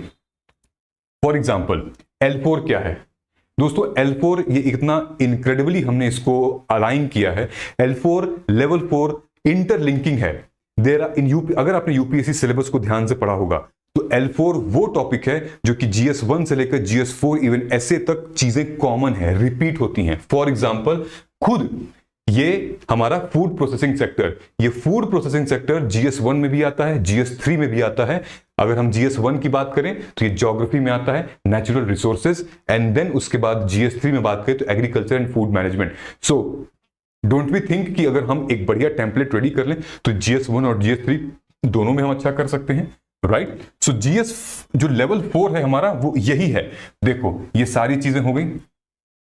फॉर एग्जांपल L4 क्या है दोस्तों. L4 ये इतना इनक्रेडिबली हमने इसको अलाइन किया है. L4 लेवल 4 इंटरलिंकिंग है. देयर आर इन यूपी, अगर आपने यूपीएससी सिलेबस को ध्यान से पढ़ा होगा तो L4 वो टॉपिक है जो कि GS1 से लेकर GS4 इवन ऐसे तक चीजें कॉमन है, रिपीट होती हैं. फॉर एग्जांपल खुद ये हमारा फूड प्रोसेसिंग सेक्टर, ये फूड प्रोसेसिंग सेक्टर GS1 में भी आता है, GS3 में भी आता है. अगर हम GS1 की बात करें तो ये ज्योग्राफी में आता है, नेचुरल रिसोर्सेज, एंड देन उसके बाद GS3 में बात करें तो agriculture and food management. So don't we think कि अगर हम एक बढ़िया टेम्पलेट रेडी कर लें तो GS1 और GS3 दोनों में हम अच्छा कर सकते हैं. राइट, सो GS जो लेवल 4 है हमारा वो यही है. देखो ये सारी चीजें हो गई.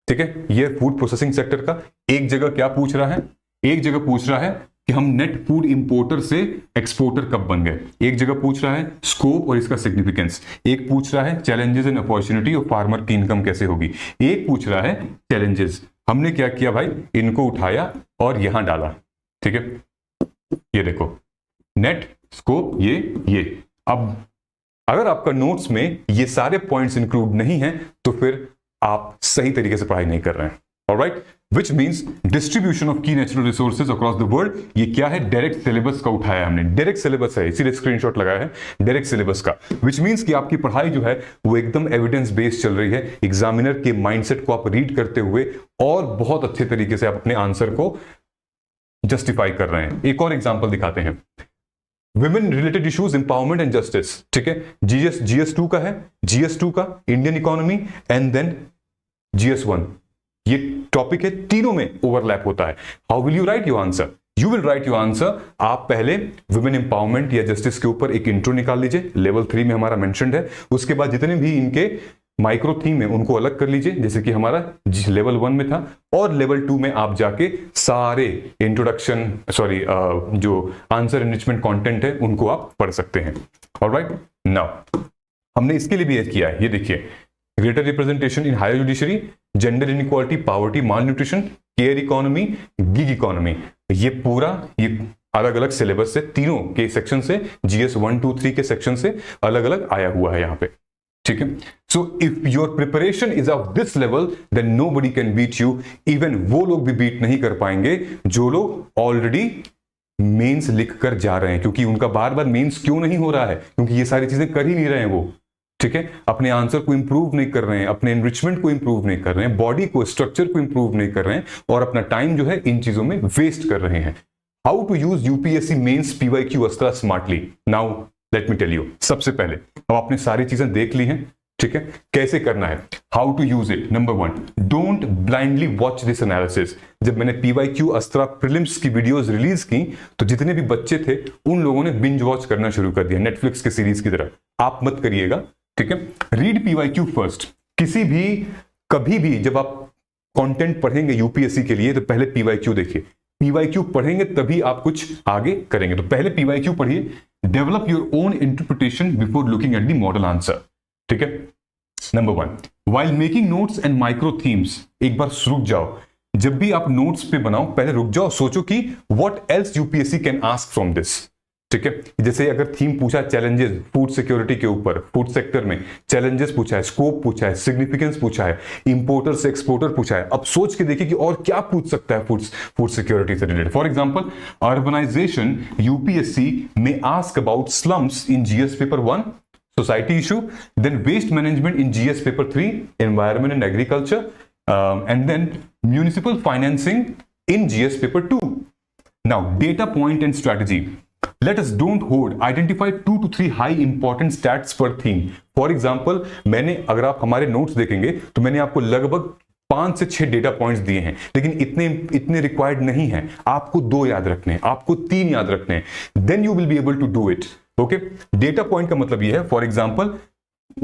ठीक है, ये फूड प्रोसेसिंग सेक्टर का. एक जगह क्या पूछ रहा है, एक जगह पूछ रहा है कि हम नेट फूड इंपोर्टर से एक्सपोर्टर कब बन गए. एक जगह पूछ रहा है स्कोप और इसका सिग्निफिकेंस. एक पूछ रहा है चैलेंजेस एंड अपॉर्चुनिटी और फार्मर की इनकम कैसे होगी. एक पूछ रहा है चैलेंजेस. हमने क्या किया भाई, इनको उठाया और यहां डाला. ठीक है, ये देखो नेट, स्कोप, ये. अब अगर आपका नोट्स में ये सारे पॉइंट्स इंक्लूड नहीं है तो फिर आप सही तरीके से पढ़ाई नहीं कर रहे हैं. Alright, which means distribution of key natural resources across the world. ये क्या है, डायरेक्ट सिलेबस का उठाया हमने. डायरेक्ट सिलेबस है, इसीलिए स्क्रीनशॉट लगाया है डायरेक्ट सिलेबस का. व्हिच मींस कि आपकी पढ़ाई जो है वो एकदम एविडेंस बेस्ड चल रही है. एग्जामिनर के माइंडसेट को आप रीड करते हुए और बहुत अच्छे तरीके से आप अपने आंसर को जस्टिफाई कर रहे हैं. एक और एग्जाम्पल दिखाते हैं. Women related issues, empowerment and justice. ठीक है, GS2 का है, GS2 का Indian economy, and then GS1. ये टॉपिक है, तीनों में ओवरलैप होता है. How will you right your answer, you will write your answer. आप पहले विमेन इंपावरमेंट या जस्टिस के ऊपर एक इंट्रो निकाल लीजिए, लेवल 3 में हमारा मेंशन्ड है. उसके बाद जितने भी इनके माइक्रो थीम है उनको अलग कर लीजिए, जैसे कि हमारा लेवल 1 में था, और लेवल 2 में आप जाके सारे इंट्रोडक्शन जो आंसर एनरिचमेंट कंटेंट है उनको आप पढ़ सकते हैं. ऑलराइट, नाउ हमने इसके लिए भी किया है. ये देखिए, greater representation in higher judiciary, gender inequality, poverty, माल न्यूट्रिशन, केयर इकोनॉमी, गिग इकोनॉमी. ये पूरा ये अलग अलग सिलेबस से, तीनों के सेक्शन से, GS1, 2, 3 के सेक्शन से अलग अलग आया हुआ है यहाँ पे. ठीक है, so if your preparation is of this level then nobody can beat you. Even वो लोग भी बीट नहीं कर पाएंगे जो लोग ऑलरेडी मेंस लिख कर जा रहे हैं, क्योंकि उनका बार बार मेंस क्यों नहीं हो रहा है, क्योंकि ये सारी चीजें कर ही नहीं रहे हैं वो. ठीक है, अपने आंसर को इंप्रूव नहीं कर रहे हैं, अपने एनरिचमेंट को इंप्रूव नहीं कर रहे हैं, बॉडी को, स्ट्रक्चर को इंप्रूव नहीं कर रहे हैं, और अपना टाइम जो है इन चीजों में वेस्ट कर रहे हैं. How to use UPSC mains PYQ Astra smartly. Now let me tell you. सबसे पहले अब आपने सारी चीजें देख ली हैं. ठीक है, कैसे करना है, how to use it. Number 1, don't blindly watch this analysis. जब मैंने PYQ अस्त्रा प्रीलिम्स की वीडियोस रिलीज की तो जितने भी बच्चे थे उन लोगों ने बिंज वॉच करना शुरू कर दिया, नेटफ्लिक्स के सीरीज की तरह. आप मत करिएगा. ठीक है, रीड PYQ फर्स्ट. किसी भी कभी भी जब आप कंटेंट पढ़ेंगे यूपीएससी के लिए तो पहले PYQ देखिए. पीवाईक्यू पढ़ेंगे तभी आप कुछ आगे करेंगे। तो पहले पीवाईक्यू पढ़िए, develop your own interpretation before looking at the model answer. ठीक है, number 1, while making notes and micro themes, एक बार रुक जाओ, जब भी आप नोट्स पे बनाओ पहले रुक जाओ, सोचो कि what else UPSC can ask from this. ठीक है, जैसे अगर थीम पूछा चैलेंजेस फूड सिक्योरिटी के ऊपर, फूड सेक्टर में चैलेंजेस पूछा है, स्कोप पूछा है, सिग्निफिकेंस पूछा है, इंपोर्टर से एक्सपोर्टर पूछा है, अब सोच के देखिए कि और क्या पूछ सकता है फूड सिक्योरिटी से related. For example, urbanisation UPSC में ask about slums in GS paper 1, society issue, then waste management in GS paper 3, environment and agriculture, and then municipal financing in GS paper 2. Now, data point and strategy. Let us don't hoard. Identify 2 to 3 high important stats per theme. For example, मैंने, अगर आप हमारे notes देखेंगे तो मैंने आपको लगभग 5 से 6 डेटा पॉइंट्स दिए हैं, लेकिन इतने रिक्वायर्ड नहीं है। आपको 2 याद रखने हैं, आपको 3 याद रखने हैं, then you will be able to do it. Okay, data point का मतलब ये है, फॉर एग्जांपल,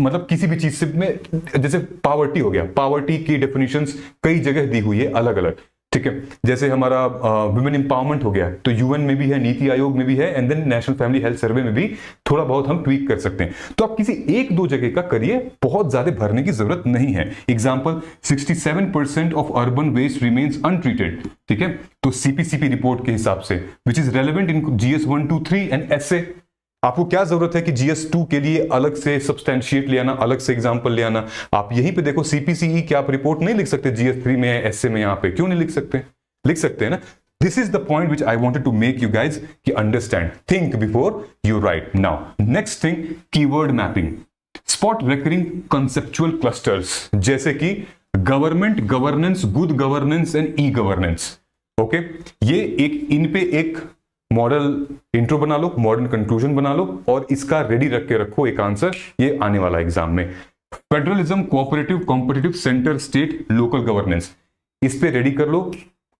मतलब किसी भी चीज से में, जैसे पावर्टी हो गया, पावर्टी की डेफिनेशंस कई जगह दी हुई है अलग अलग। ठीक है, जैसे हमारा वुमेन एम्पावरमेंट हो गया तो यूएन में भी है, नीति आयोग में भी है, and then national family health survey में भी थोड़ा बहुत हम ट्वीक कर सकते हैं। तो आप किसी 1-2 जगह का करिए, बहुत ज्यादा भरने की जरूरत नहीं है। Example, 67% of urban waste remains untreated. ठीक है, तो सीपीसीपी रिपोर्ट के हिसाब से which is relevant in GS 1, 2, 3 and SA. आपको क्या जरूरत है कि जीएस2 के लिए अलग से सब्सटेंशिएट ले आना, अलग से एग्जांपल ले आना। आप यहीं पे देखो सीपीसीई की आप रिपोर्ट नहीं लिख सकते जीएस3 में, एसए में, यहां पे क्यों नहीं लिख सकते? लिख सकते हैं ना। This is the point which I wanted to make you guys कि understand, think before you write. Now next thing, keyword mapping, spot recurring conceptual clusters, जैसे कि government, governance, good governance and e governance. Okay, ये एक, इन पे एक model intro बना लो, modern conclusion बना लो और इसका रेडी रख के रखो एक आंसर, ये आने वाला एग्जाम में। Federalism, cooperative, competitive, centre, state, local governance, इस पे रेडी कर लो,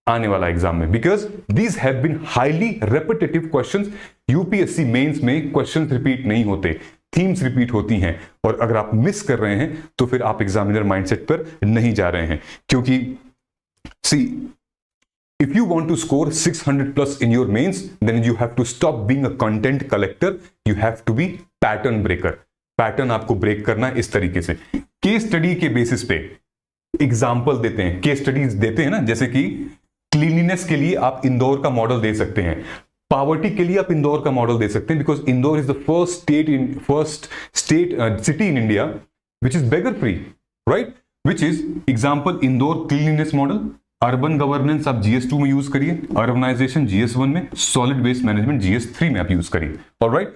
आने वाला एग्जाम में, because these have been highly repetitive questions. UPSC mains में क्वेश्चंस रिपीट नहीं होते, थीम्स रिपीट होती हैं, और अगर आप मिस कर रहे हैं तो फिर आप एग्जामिनर माइंडसेट पर नहीं जा रहे हैं। क्योंकि सी, if you want to score 600 plus in your mains, then you have to stop being a content collector. You have to be pattern breaker. Pattern आपको ब्रेक करना है इस तरीके से। केस स्टडी के बेसिस पे एग्जाम्पल देते हैं, केस स्टडीज देते हैं ना, जैसे कि क्लीनिनेस के लिए आप इंदौर का मॉडल दे सकते हैं, पावर्टी के लिए आप इंदौर का मॉडल दे सकते हैं, because Indore is the first city in India which is beggar free, right, which is example Indore cleanliness model. Urban governance आप जीएस2 में यूज करिए, अर्बनाइजेशन जीएस1 में, सॉलिड वेस्ट मैनेजमेंट जीएस3 में आप यूज करिए। Alright,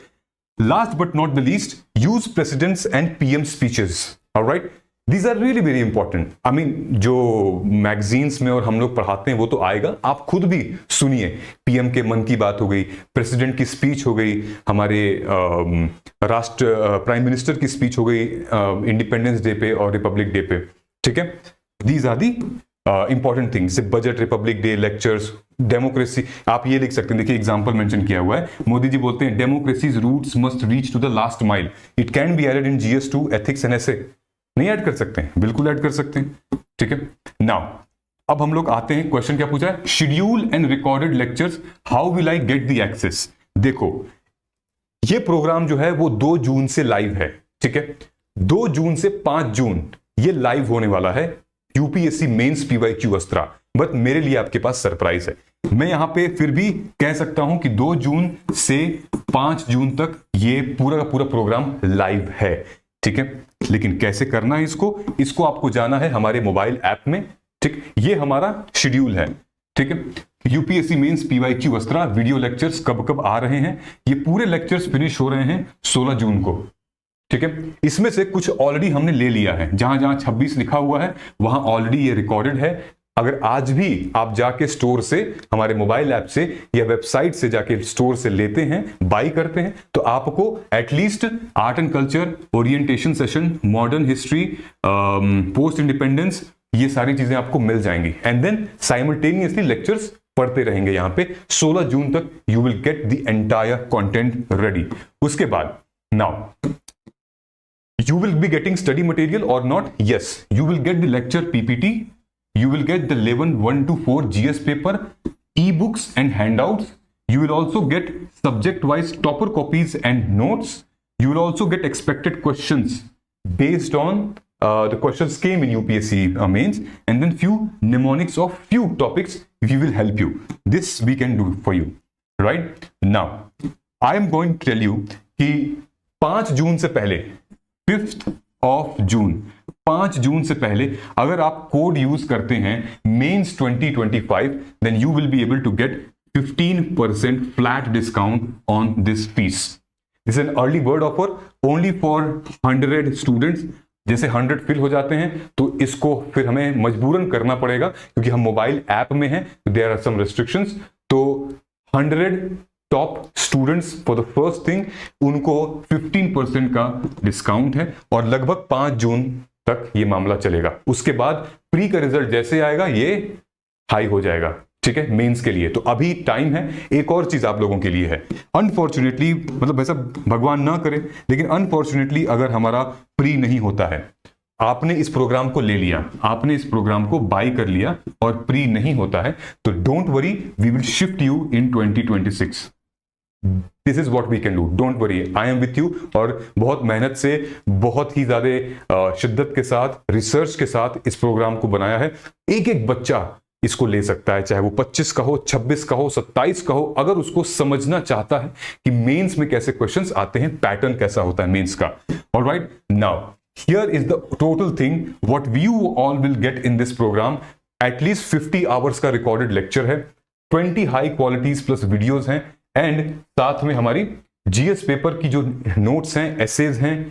last but not the least, use presidents and PM speeches. Alright, these are really very important. I mean, जो magazines में और हम लोग पढ़ाते हैं वो तो आएगा, आप खुद भी सुनिए। पीएम के मन की बात हो गई, प्रेसिडेंट की स्पीच हो गई, हमारे प्राइम मिनिस्टर की स्पीच हो गई इंडिपेंडेंस डे पे और रिपब्लिक डे पे। ठीक है, these are the important things, budget, republic day, lectures, democracy. आप ये लिख सकते हैं, देखिए एग्जांपल मेंशन किया हुआ है, मोदी जी बोलते हैं democracy's roots must reach to the last mile, it can be added in GS two, ethics and essay. नहीं ऐड कर सकते हैं? बिल्कुल ऐड कर सकते हैं। ठीक है, नाउ अब हम लोग आते हैं, क्वेश्चन क्या पूछा है, schedule and recorded lectures, how will I get the access. देखो, ये प्रोग्राम जो है वो 2 जून से लाइव है। ठीक है, 2 जून से 5 जून ये लाइव होने वाला है, UPSC mains PYQ Astra. But मेरे लिए आपके पास सरप्राइज है, मैं यहां पे फिर भी कह सकता हूं कि 2 जून से 5 जून तक ये पूरा का पूरा प्रोग्राम लाइव है। ठीक है, लेकिन कैसे करना है इसको आपको जाना है हमारे मोबाइल ऐप में। ठीक, ये हमारा शेड्यूल है। ठीक है, UPSC mains PYQ Astra video lectures कब कब आ रहे हैं, ये पूरे लेक्चर्स फिनिश हो रहे हैं 16 जून को। ठीक है, इसमें से कुछ ऑलरेडी हमने ले लिया है, जहां जहां 26 लिखा हुआ है वहां ऑलरेडी ये रिकॉर्डेड है। अगर आज भी आप जाके स्टोर से, हमारे मोबाइल ऐप से या वेबसाइट से जाके स्टोर से लेते हैं, बाई करते हैं, तो आपको at least art and culture, orientation session, modern history, post independence, ये सारी चीजें आपको मिल जाएंगी। एंड देन साइमल्टेनियसली लेक्चर्स पढ़ते रहेंगे यहां पे। 16 जून तक you will get the entire content ready. उसके बाद now you will be getting study material or not? Yes, you will get the lecture PPT, you will get the 11 1 to 4 GS paper, e-books and handouts. You will also get subject-wise topper copies and notes. You will also get expected questions based on the questions came in UPSC mains, and then few mnemonics of few topics we will help you. This we can do for you, right? Now, I am going to tell you कि 5 जून से पहले 5th of June 5 जून से पहले अगर आप code use करते हैं mains 2025, then you will be able to get 15% flat discount on this fees. This is an early bird offer only for 100 students. जैसे 100 फिल हो जाते हैं तो इसको फिर हमें मजबूरन करना पड़ेगा क्योंकि हम मोबाइल ऐप में हैं, देयर आर सम रेस्ट्रिक्शंस. तो 100 top students for the first thing उनको 15% का डिस्काउंट है और लगभग 5 जून तक ये मामला चलेगा. उसके बाद प्री का रिजल्ट जैसे आएगा ये हाई हो जाएगा, ठीक है, मेंस के लिए. तो अभी टाइम है. एक और चीज आप लोगों के लिए है, अनफॉर्चुनेटली, मतलब ऐसा भगवान ना करे, लेकिन अनफॉर्चुनेटली अगर हमारा प्री नहीं होता है, आपने इस प्रोग्राम को ले लिया, आपने इस प्रोग्राम को बाय कर लिया और प्री नहीं होता है, तो don't worry, we will shift you in 2026. This is what we can do, don't worry, I am with you. और बहुत मेहनत से, बहुत ही ज्यादा शिद्दत के साथ, रिसर्च के साथ इस प्रोग्राम को बनाया है. एक एक बच्चा इसको ले सकता है, चाहे वो 25 का हो, 26 का हो, 27 का हो, अगर उसको समझना चाहता है कि मेंस में कैसे क्वेश्चंस आते हैं, पैटर्न कैसा होता है मेंस का. Alright, now here is the total thing what you all will get in this programme. At least 50 hours का रिकॉर्डेड लेक्चर है, 20 हाई क्वालिटीज प्लस वीडियोज हैं, एंड साथ में हमारी जीएस पेपर की जो नोट्स हैं, एसेज हैं,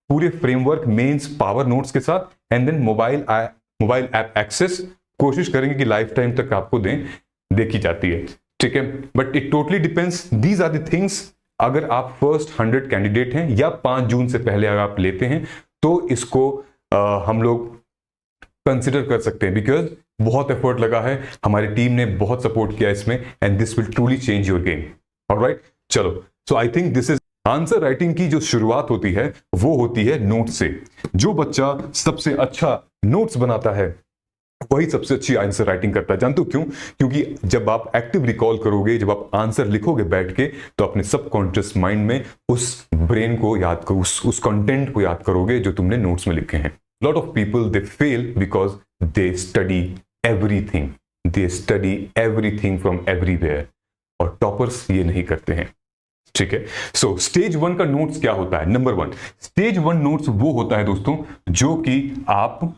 पूरे फ्रेमवर्क मेंस पावर नोट्स के साथ, and then mobile app access. कोशिश करेंगे कि लाइफ टाइम तक आपको दें, देखी जाती है, ठीक है. But it totally depends, these are the things. अगर आप फर्स्ट 100 कैंडिडेट हैं या 5 जून से पहले अगर आप लेते हैं तो इसको हम लोग कंसिडर कर सकते हैं, बिकॉज बहुत एफर्ट लगा है, हमारी टीम ने बहुत सपोर्ट किया इसमें, and this will truly change your game. Alright, चलो. So I think this is answer writing की जो शुरुआत होती है वो होती है नोट से. जो बच्चा सबसे अच्छा नोट्स बनाता है वही सबसे अच्छी आंसर राइटिंग करता है. जानते हो क्यों? क्योंकि जब आप एक्टिव रिकॉल करोगे, जब आप आंसर लिखोगे बैठ के, तो अपने सबकॉन्शियस माइंड में उस ब्रेन को याद करो, उस कंटेंट को याद करोगे जो तुमने नोट्स में लिखे हैं. Lot of people they fail because they study everything, they study everything from everywhere, और टॉपर्स ये नहीं करते हैं, ठीक है. सो स्टेज 1 का नोट्स क्या होता है? नंबर 1, स्टेज 1 नोट्स वो होता है दोस्तों जो कि आप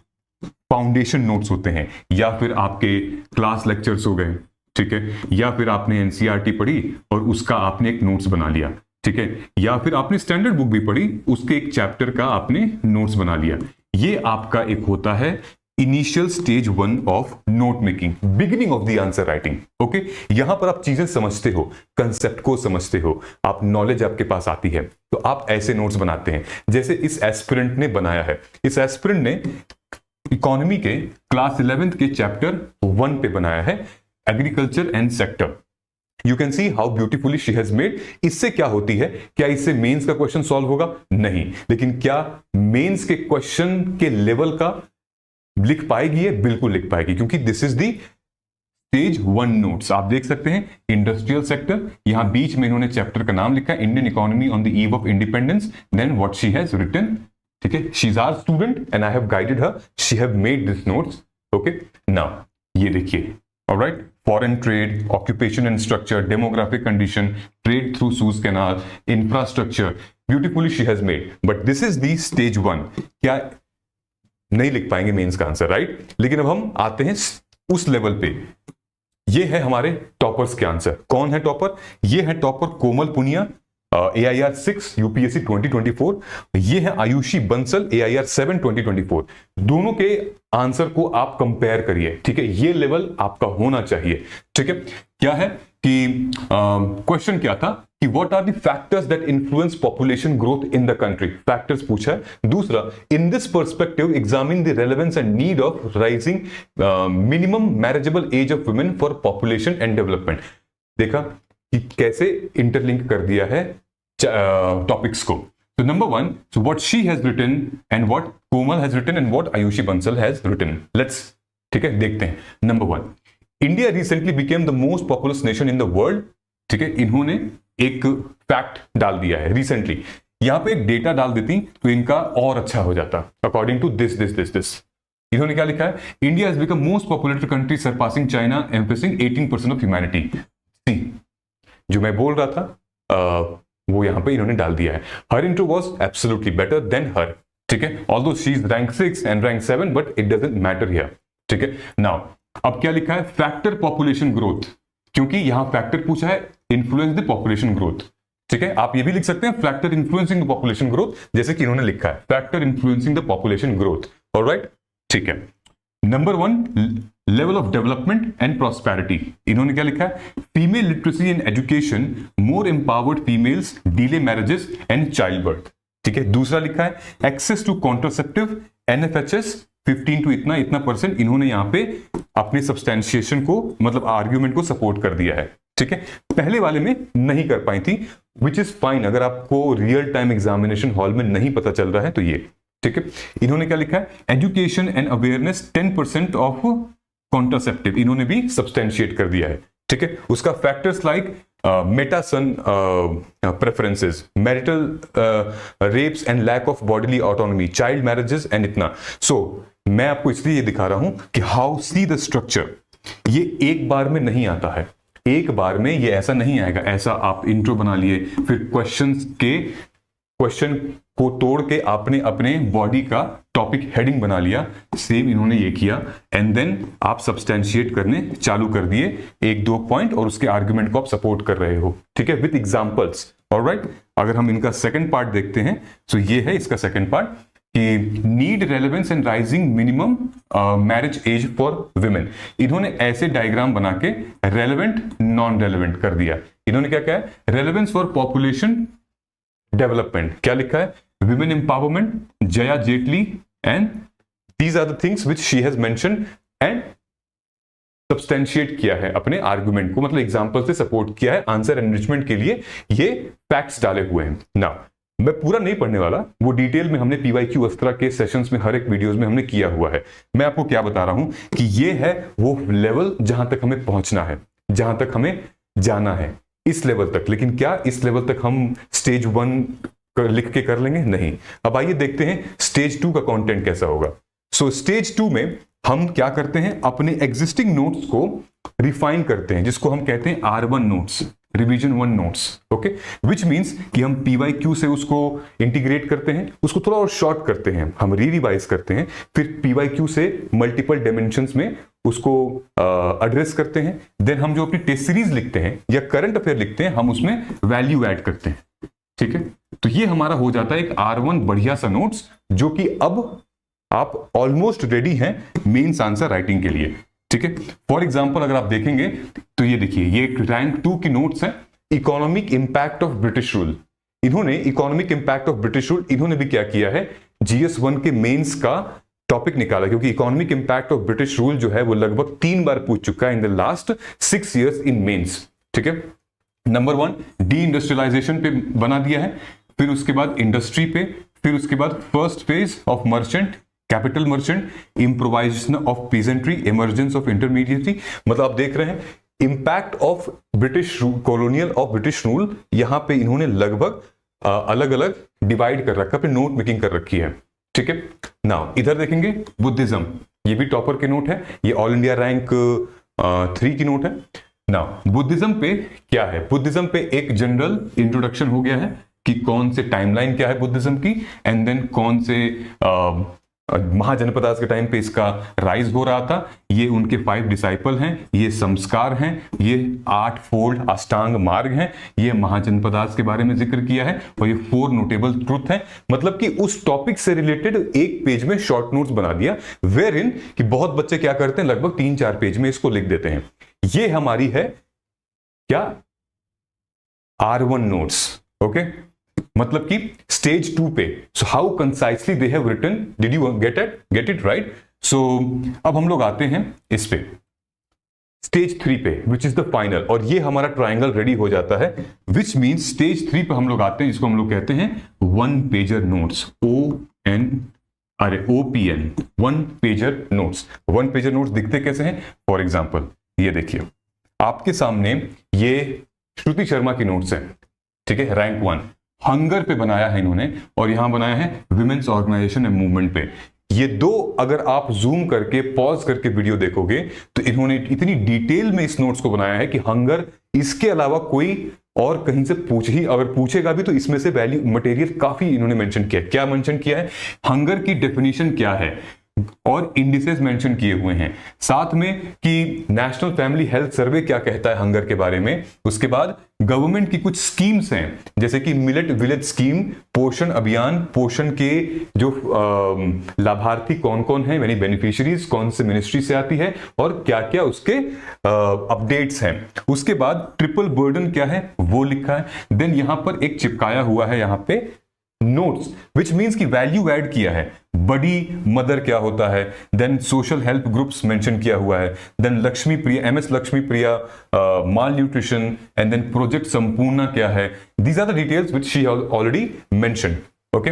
फाउंडेशन नोट्स होते हैं, या फिर आपके क्लास लेक्चर्स हो गए, ठीक है, या फिर आपने एनसीईआरटी पढ़ी और उसका आपने एक नोट्स बना लिया, ठीक है, या फिर आपने स्टैंडर्ड बुक भी पढ़ी, उसके एक चैप्टर का आपने नोट्स बना लिया. ये आपका एक होता है initial stage 1 of note making, beginning of the answer writing. Okay, यहां पर आप चीजें समझते हो, कंसेप्ट को समझते हो, आप नॉलेज आपके पास आती है, तो आप ऐसे नोट्स बनाते हैं जैसे इस एस्पिरेंट ने बनाया है. इस एस्पिरेंट ने इकोनॉमी के क्लास 11th के चैप्टर 1 पे बनाया है, agriculture and sector. You can see how beautifully she has made. इससे क्या होती है? क्या इससे मेंस का क्वेश्चन सॉल्व होगा? नहीं. लेकिन क्या मेंस के क्वेश्चन के लेवल का लिख पाएगी? ये बिल्कुल लिख पाएगी, क्योंकि this is the stage 1 notes. आप देख सकते हैं इंडस्ट्रियल सेक्टर, यहां बीच में इन्होंने चैप्टर का नाम लिखा है, Indian economy on the eve of independence, then what she has written, ठीक है. She is our student and I have guided her, she have made this notes. Okay, now ये देखिए, alright, foreign trade, occupation and structure, demographic condition, trade through Suez canal, infrastructure, beautifully she has made. But this is the stage 1. क्या नहीं लिख पाएंगे mains का answer, right? लेकिन अब हम आते हैं उस लेवल पे. ये है हमारे टॉपर्स के आंसर. कौन है टॉपर? ये है topper Komal Punia, AIR 6 UPSC 2024. ये है आयुषी बंसल, AIR 7 2024. दोनों के आंसर को आप कंपेयर करिए, ठीक है. ये लेवल आपका होना चाहिए, ठीक है. क्या है कि क्वेश्चन क्या था कि what are the factors that influence population growth in the country, factors पूछा है. दूसरा, in this perspective examine the relevance and need of raising minimum marriageable age of women for population and development. देखा कि कैसे interlink कर दिया है topics को. So number 1, so what she has written and what Komal has written and what Ayushi Bansal has written. Let's, ठीक है, देखते हैं. Number 1, India recently became the most populous nation in the world. ठीक है, इन्होंने एक fact डाल दिया है रिसेंटली, यहां पे एक डेटा डाल देती तो इनका और अच्छा हो जाता। अकॉर्डिंग टू दिस इन्होंने क्या लिखा है, India has become most populated country surpassing China emphasising 18% of humanity. See, जो मैं बोल रहा था वो यहां पे इन्होंने डाल दिया है। Her intro was absolutely better than her. ठीक है, although she is rank 6 and rank 7 but it doesn't matter here. ठीक है, नाउ अब क्या लिखा है, फैक्टर पॉपुलेशन ग्रोथ, क्योंकि यहां फैक्टर पूछा है इन्फ्लुएंस द पॉपुलेशन ग्रोथ। ठीक है, आप ये भी लिख सकते हैं factor influencing the population growth, जैसे कि इन्होंने लिखा है factor influencing the population growth. Alright, ठीक है। Number 1, level of development and prosperity, इन्होंने क्या लिखा है, female literacy and education, more empowered females, delay marriages and child birth. ठीक है, दूसरा लिखा है access to contraceptive, NFHS 15 to इतना परसेंट, इन्होंने यहां पे अपने सब्सटेंशिएशन को, मतलब आर्ग्यूमेंट को सपोर्ट कर दिया है। ठीक है, पहले वाले में नहीं कर पाई थी, विच इज फाइन, अगर आपको रियल टाइम एग्जामिनेशन हॉल में नहीं पता चल रहा है तो ये। ठीक है, इन्होंने क्या लिखा है, education and awareness 10% of contraceptive, इन्होंने भी सब्सटेंशिएट कर दिया है। ठीक है, उसका फैक्टर्स लाइक मेटासन preferences, marital rapes and lack of bodily autonomy, child marriages and इतना। सो मैं आपको इसलिए ये दिखा रहा हूं कि हाउ सी द स्ट्रक्चर, ये एक बार में नहीं आता है, एक बार में ये ऐसा नहीं आएगा। ऐसा आप इंट्रो बना लिए, फिर क्वेश्चन को तोड़ के आपने अपने बॉडी का टॉपिक हेडिंग बना लिया, सेम इन्होंने ये किया, एंड देन आप सब्सटेंशिएट करने चालू कर दिए 1-2 पॉइंट, और उसके आर्गुमेंट को आप सपोर्ट कर रहे हो। ठीक है, विद एग्जांपल्स। ऑलराइट, अगर हम इनका सेकंड पार्ट देखते हैं तो ये है इसका सेकंड पार्ट, कि need relevance and raising minimum marriage age for women. इन्होंने ऐसे डायग्राम बना के रेलेवेंट नॉन रेलेवेंट कर दिया। इन्होंने क्या कहा है, रेलेवेंस फॉर पॉपुलेशन डेवलपमेंट, क्या लिखा है, women empowerment, Jaya Jaitly, and these are the things which she has mentioned and substantiate किया है अपने आर्गुमेंट को, मतलब एग्जांपल से सपोर्ट किया है। आंसर एनरिचमेंट के लिए ये फैक्ट्स डाले हुए हैं। नाउ मैं पूरा नहीं पढ़ने वाला, वो डिटेल में हमने पीवाईक्यू अस्त्रा के सेशंस में हर एक वीडियोस में हमने किया हुआ है। मैं आपको क्या बता रहा हूं कि ये है वो लेवल जहां तक हमें पहुंचना है, जहां तक हमें जाना है, इस लेवल तक। लेकिन क्या इस लेवल तक हम स्टेज 1 लिख के कर लेंगे? नहीं। अब आइए देखते हैं स्टेज 2 का कंटेंट कैसा होगा। सो स्टेज 2 में हम क्या करते हैं, अपने एग्जिस्टिंग नोट्स को रिफाइन करते हैं, जिसको हम कहते हैं R1 notes, revision 1 notes. Okay, which means कि हम पीवाईक्यू से उसको इंटीग्रेट करते हैं, उसको थोड़ा और शॉर्ट करते हैं, हम रिवाइज करते हैं, फिर पीवाईक्यू से मल्टीपल डायमेंशंस में उसको एड्रेस करते हैं। देन हम जो अपनी टेस्ट सीरीज लिखते हैं या करंट अफेयर लिखते हैं, हम उसमें वैल्यू ऐड करते हैं। ठीक है, तो ये हमारा हो जाता है एक R1 बढ़िया सा नोट्स, जो कि अब आप ऑलमोस्ट रेडी हैं मेंस आंसर राइटिंग के लिए। ठीक है, फॉर एग्जांपल अगर आप देखेंगे तो ये देखिए, ये रैंक 2 की नोट्स है, economic impact of British rule. इन्होंने economic impact of British rule, इन्होंने भी क्या किया है, GS1 के मेंस का टॉपिक निकाला, क्योंकि economic impact of British rule जो है वो लगभग 3 बार पूछ चुका है in the last 6 years in mains. ठीक है, नंबर 1 डी इंडस्ट्रियलाइजेशन पे बना दिया है, फिर उसके बाद इंडस्ट्री पे, फिर उसके बाद first phase of merchant, capital merchant, improvisation of peasantry, emergence of intermediary. मतलब आप देख रहे हैं impact of British colonial of British rule, यहां पे इन्होंने लगभग अलग अलग डिवाइड कर रखा, अपनी नोट मेकिंग कर रखी है। ठीक है, नाउ इधर देखेंगे बुद्धिज्म, ये भी टॉपर की नोट है, ये ऑल इंडिया रैंक 3 की नोट है। नाउ बुद्धिज्म पे क्या है, बुद्धिज्म पे एक जनरल इंट्रोडक्शन हो गया है कि कौन से टाइमलाइन क्या है बुद्धिज्म की, एंड देन कौन से महाजनपदास के टाइम पे इसका राइज हो रहा था, ये उनके 5 डिसाइपल हैं, ये संस्कार हैं, ये 8 फोल्ड अष्टांग मार्ग हैं, ये महाजनपदास के बारे में जिक्र किया है, और ये 4 नोटेबल ट्रुथ हैं। मतलब कि उस टॉपिक से रिलेटेड एक पेज में शॉर्ट नोट्स बना दिया, वेयर इन कि बहुत बच्चे क्या करते हैं, लगभग 3-4 पेज में इसको लिख देते हैं। ये हमारी है क्या, R1 नोट्स। ओके, मतलब कि स्टेज 2 पे। So how concisely they have written, did you get it right? So अब हम लोग आते हैं इस पे स्टेज 3 पे, विच इज द फाइनल, और ये हमारा ट्राइंगल रेडी हो जाता है, विच मींस स्टेज 3 पे हम लोग आते हैं, इसको हम लोग कहते हैं 1 pager notes, OPN, 1 pager notes. 1 pager notes दिखते कैसे हैं? फॉर एग्जाम्पल ये देखिए आपके सामने ये श्रुति शर्मा की नोट्स हैं, ठीक है, रैंक 1 हंगर पे बनाया है इन्होंने, और यहां बनाया है विमेन्स ऑर्गेनाइजेशन एंड मूवमेंट पे। ये दो अगर आप जूम करके पॉज करके वीडियो देखोगे तो इन्होंने इतनी डिटेल में इस नोट्स को बनाया है कि हंगर इसके अलावा कोई और कहीं से अगर पूछेगा भी तो इसमें से वैल्यू मटेरियल काफी इन्होंने मेंशन किया है। क्या मेंशन किया है, हंगर की डेफिनेशन क्या है और इंडिसेस मेंशन किए हुए हैं, साथ में कि नेशनल फैमिली हेल्थ सर्वे क्या कहता है हंगर के बारे में। उसके बाद गवर्नमेंट की कुछ स्कीम्स हैं जैसे कि मिलेट विलेज स्कीम, पोषण अभियान, पोषण के जो लाभार्थी कौन कौन है यानी बेनिफिशियरीज कौन से मिनिस्ट्री से आती है और क्या क्या उसके अपडेट्स हैं। उसके बाद ट्रिपल बर्डन क्या है वो लिखा है। देन यहां पर एक चिपकाया हुआ है यहां पे notes which means key value add किया है, बड़ी मदर क्या होता है, then social help groups mention किया हुआ है, then Lakshmi Priya, MS Lakshmi Priya malnutrition, and then project Sampoorna क्या है। These are the details which she already mention. Okay,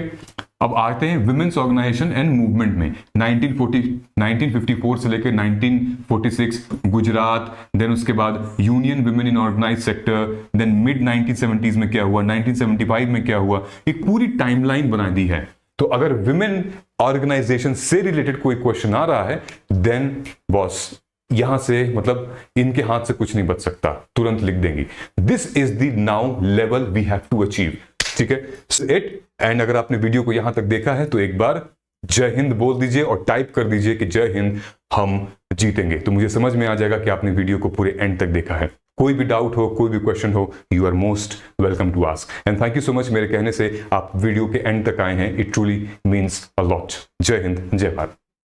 अब आते हैं विमेन्स ऑर्गेनाइजेशन एंड मूवमेंट में। 1954 से लेकर 1946 गुजरात, देन उसके बाद union women in organize sector, then mid 1970s में क्या हुआ, 1975 में क्या हुआ, एक पूरी टाइमलाइन बना दी है। तो अगर विमेन ऑर्गेनाइजेशन से रिलेटेड कोई क्वेश्चन आ रहा है देन बॉस यहां से मतलब इनके हाथ से कुछ नहीं बच सकता, तुरंत लिख देंगी। This is the now level we have to achieve, ठीक है इट। एंड अगर आपने वीडियो को यहां तक देखा है तो एक बार जय हिंद बोल दीजिए और टाइप कर दीजिए कि जय हिंद, हम जीतेंगे। तो मुझे समझ में आ जाएगा कि आपने वीडियो को पूरे एंड तक देखा है। कोई भी डाउट हो, कोई भी क्वेश्चन हो, you are most welcome to ask. And thank you so much मेरे कहने से आप वीडियो के एंड तक आए हैं। It truly means a lot. जय हिंद, जय भारत।